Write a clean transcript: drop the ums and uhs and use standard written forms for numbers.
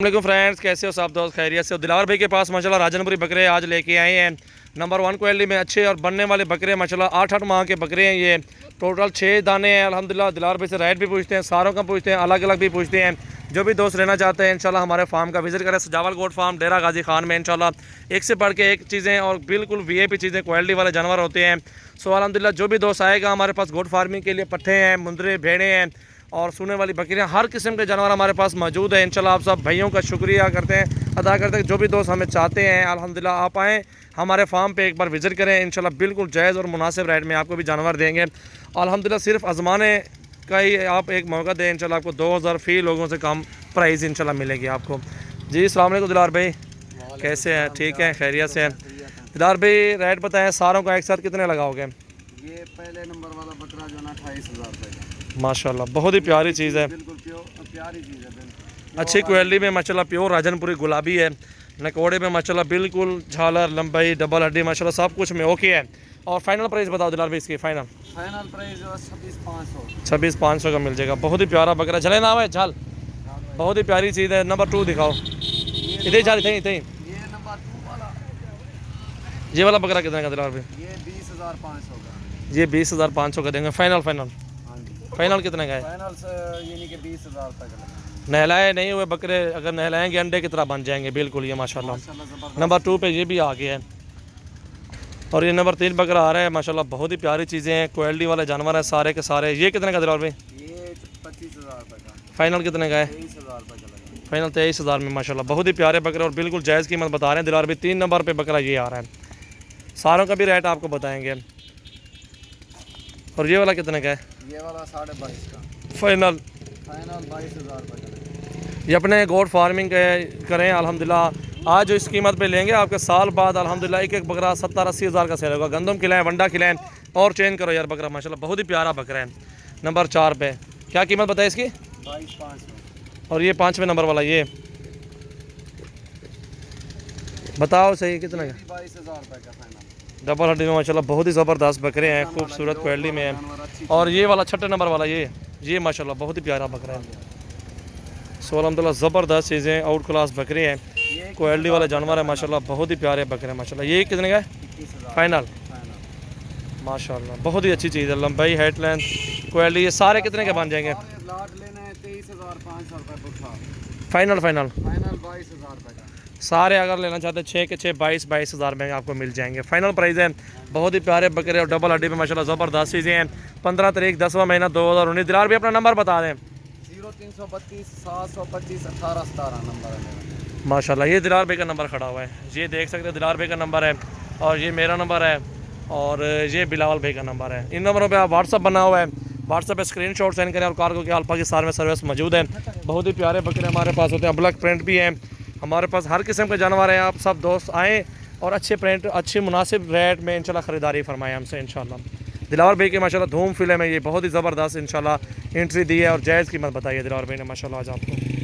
वालेकुम फ्रेंड्स, कैसे हो सब दोस्त? खैरियत से हो? दिलावर भाई के पास माशाल्लाह राजनपुरी बकरे आज लेके आए हैं। नंबर 1 क्वालिटी में अच्छे और बनने वाले बकरे माशाल्लाह 8-8 माह के बकरे हैं। ये टोटल 6 दाने हैं अल्हम्दुलिल्लाह। दिलावर भाई से रेट भी पूछते हैं, सारों का पूछते हैं, अलग अलग भी पूछते हैं। जो भी दोस्त लेना चाहते हैं इंशाल्लाह हमारे फार्म का विजिट करें। सजावल गोट फार्म डेरा गाजी खान में इंशाल्लाह एक से बढ़ के एक चीज़ें और बिल्कुल वीआईपी चीज़ें क्वालिटी वाले जानवर होते हैं। सो अल्हम्दुलिल्लाह जो भी दोस्त आएगा हमारे पास गोट फार्मिंग के लिए पट्ठे हैं, मुंदरे, भेड़ें हैं और सोने वाली बकरियां, हर किस्म के जानवर हमारे पास मौजूद है। इंशाल्लाह आप सब भाइयों का शुक्रिया अदा करते हैं। जो भी दोस्त हमें चाहते हैं अल्हम्दुलिल्लाह आप आएँ हमारे फार्म पे एक बार विज़िट करें। इंशाल्लाह बिल्कुल जायज़ और मुनासिब रेट में आपको भी जानवर देंगे। अल्हम्दुलिल्लाह सिर्फ आजमाने का ही आप एक मौका दें। इंशाल्लाह आपको 2000 फ़ी लोगों से कम प्राइस इंशाल्लाह मिलेगी आपको। जी अस्सलाम वालेकुम दिलार भाई, कैसे हैं? ठीक है, खैरियत से हैं? दिलार भाई रेट बताएँ सारों का एक साथ कितने लगाओगे? ये पहले नंबर वाला बकरा जो ना 28,000 रुपये का। माशाल्लाह बहुत ही प्यारी चीज़ है, बिल्कुल प्यारी चीज़ है, बिल्कुल अच्छी क्वालिटी में माशाल्लाह प्योर राजनपुरी गुलाबी है। नकोड़े में माशाल्लाह बिल्कुल झालर, लंबाई, डबल हड्डी माशाल्लाह सब कुछ में ओके है। और फाइनल प्राइस बताओ दिलार भाई इसकी? फाइनल प्राइस जो है 26,500। 26,500 का मिल जाएगा। बहुत ही प्यारा बकरा, झले नाम है झल, बहुत ही प्यारी चीज़ है। नंबर 2 दिखाओ, इधर झल इधर इधर। ये नंबर 2 वाला, ये वाला बकरा कितने का दिलार भाई? ये 20,500 का। ये 20,500 का देंगे। फाइनल फाइनल हाँ जी, फाइनल कितने का है? फाइनल से यानी कि 20,000 तक लगेगा। नहलाए नहीं हुए बकरे अगर नहलाएंगे अंडे की तरह बन जाएंगे बिल्कुल ये माशाल्लाह। ज़बरदस्त। नंबर 2 पे ये भी आ गया है और ये नंबर 3 बकरा आ रहा है माशाल्लाह। बहुत ही प्यारी चीज़ें हैं, क्वालिटी वाले जानवर हैं सारे के सारे। ये कितने का दिलार भाई? ये 25,000 रुपये का। फाइनल कितने का है? 23,000 रुपये का लगेगा। फाइनल 23,000 में माशाल्लाह। बहुत ही प्यारे बकरे और बिल्कुल जायज़ कीमत बता रहे हैं दिलार भाई। 3 नंबर पे बकरा ये आ रहा है, सारों का भी रेट आपको बताएंगे। और ये वाला कितने का है? ये वाला 22,500 का। फाइनल 22,000 रुपये का लगेगा। ये अपने गोट फार्मिंग करें अल्हम्दुलिल्लाह। आज जो इस कीमत पे लेंगे आपके साल बाद अल्हम्दुलिल्लाह एक एक बकरा 70-80 हज़ार का सेल होगा। गंदम खिलाएं, वंडा खिलाएं और चेंज करो यार बकरा माशाल्लाह। बहुत ही प्यारा बकरा है। नंबर 4 पे क्या कीमत बताए इसकी? 22,500। और ये 5वें नंबर वाला ये बताओ सही कितना का? 22,000 रुपये का फाइनल। डबल हड्डी में माशाल्लाह बहुत ही ज़बरदस्त बकरे हैं, खूबसूरत क्वालिटी में है। और ये वाला 6ठे नंबर वाला ये माशाल्लाह बहुत ही प्यारा बकरा है। सो अल्हम्दुलिल्लाह ज़बरदस्त चीज़ें, आउट क्लास बकरे हैं, क्वालिटी वाले जानवर है माशाल्लाह। बहुत ही प्यारे बकरे हैं माशाल्लाह। ये कितने का है? 21,000 फाइनल माशाल्लाह। बहुत ही अच्छी चीज़ है, लंबाई, हाइट, लेंथ, क्वालिटी, ये सारे कितने के बन जाएंगे? लाट लेना है 23,500 रुपये पुट्ठा। फाइनल फाइनल 22,000 रुपये का। सारे अगर लेना चाहते हैं 6 के 6 22 हज़ार में आपको मिल जाएंगे। फाइनल प्राइस है। बहुत ही प्यारे बकरे और डबल हड्डी में माशाल्लाह ज़बरदस्त चीज़ें हैं। 15 तारीख 10वां महीना 2019। दिलार भी अपना नंबर बता दें। 0332 725 1817 नंबर है मेरा। माशाल्लाह ये दिलार भाई का नंबर खड़ा हुआ है, ये देख सकते हैं दिलार भाई का नंबर है और ये मेरा नंबर है और ये बिलावल भाई का नंबर है। इन नंबरों पे आप व्हाट्सअप बना हुआ है, व्हाट्सअप पे स्क्रीनशॉट सेंड करें। और कार्गो के अल्फा पाकिस्तान में सर्विस मौजूद है। बहुत ही प्यारे बकरे हमारे पास होते हैं, ब्लैक प्रिंट भी हैं हमारे पास, हर किस्म के जानवर हैं। आप सब दोस्त आएँ और अच्छे प्रिंट, अच्छी मुनासिब रेट में इंशाल्लाह ख़रीदारी फरमाएँ हमसे इंशाल्लाह। दिलावर भाई के माशाल्लाह धूम फिल्म है ये, बहुत ही ज़बरदस्त इंशाल्लाह एंट्री दी है और जायज़ कीमत बताइए दिलावर भाई ने माशाल्लाह आज आपको।